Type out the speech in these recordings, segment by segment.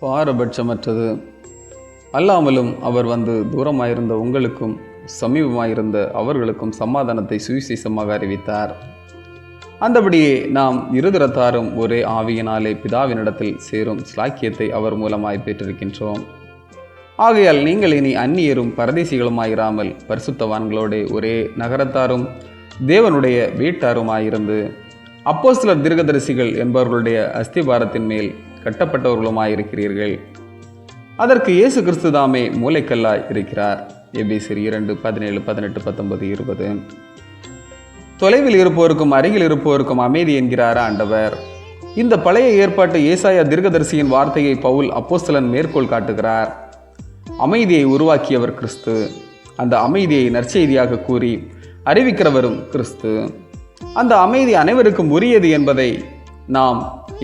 பாரபட்சமற்றது. அல்லாமலும் அவர் வந்து தூரமாயிருந்த உங்களுக்கும் சமீபமாயிருந்த அவர்களுக்கும் சமாதானத்தை சுவிசேஷமாக அறிவித்தார். அந்தபடியே நாம் இருதரத்தாரும் ஒரே ஆவியினாலே பிதாவினிடத்தில் சேரும் ஸ்லாக்கியத்தை அவர் மூலமாய் பெற்றிருக்கின்றோம். ஆகையால் நீங்கள் இனி அந்நியரும் பரதேசிகளுமாயிராமல் பரிசுத்தவான்களோட ஒரே நகரத்தாரும் தேவனுடைய வீட்டாருமாயிருந்து அப்போஸ்தலர் தீர்க்கதரிசிகள் என்பவர்களுடைய அஸ்திபாரத்தின் மேல் கட்டப்பட்டவர்களுமாயிருக்கிறீர்கள். அதற்கு இயேசு கிறிஸ்து தாமே மூலைக்கல்லாய் இருக்கிறார். எபேசியர் 2:17-18-19-20. தொலைவில் இருப்போருக்கும் அருகில் இருப்போருக்கும் அமைதி என்கிறார் ஆண்டவர். இந்த பழைய ஏற்பாட்டு ஏசாயா தீர்க்கதரிசியின் வார்த்தையை பவுல் அப்போஸ்தலன் மேற்கோள் காட்டுகிறார். அமைதியை உருவாக்கியவர் கிறிஸ்து. அந்த அமைதியை நற்செய்தியாக கூறி அறிவிக்கிறவரும் கிறிஸ்து. அந்த அமைதி அனைவருக்கும் உரியது என்பதை நாம்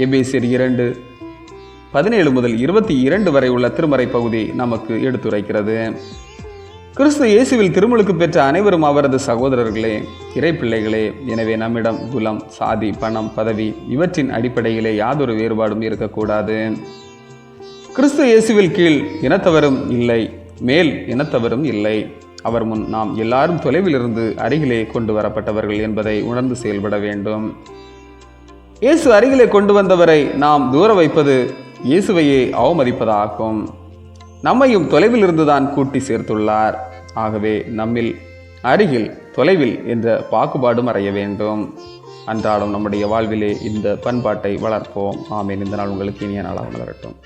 எபேசியர் 2:17-22 வரை உள்ள திருமறை பகுதி நமக்கு எடுத்துரைக்கிறது. கிறிஸ்து இயேசுவில் திருமுழுக்கு பெற்ற அனைவரும் அவரது சகோதரர்களே, இறைப்பிள்ளைகளே. எனவே நம்மிடம் குலம், சாதி, பணம், பதவி இவற்றின் அடிப்படையிலே யாதொரு வேறுபாடும் இருக்கக்கூடாது. கிறிஸ்து இயேசுவில் கீழ் இனத்தவரும் இல்லை, மேல் இனத்தவரும் இல்லை. அவர் முன் நாம் எல்லாரும் தொலைவிலிருந்து அருகிலே கொண்டு வரப்பட்டவர்கள் என்பதை உணர்ந்து செயல்பட வேண்டும். இயேசு அருகிலே கொண்டு வந்தவரை நாம் தூர வைப்பது இயேசுவையே அவமதிப்பதாகும். நம்மையும் தொலைவில் இருந்துதான் கூட்டி சேர்த்துள்ளார். ஆகவே நம்மில் அருகில், தொலைவில் என்ற பாகுபாடு மறைய வேண்டும். அன்றாடம் நம்முடைய வாழ்விலே இந்த பண்பாட்டை வளர்ப்போம். ஆமேன். இந்த நாள் உங்களுக்கு இனிய நாளாக மலரட்டும்.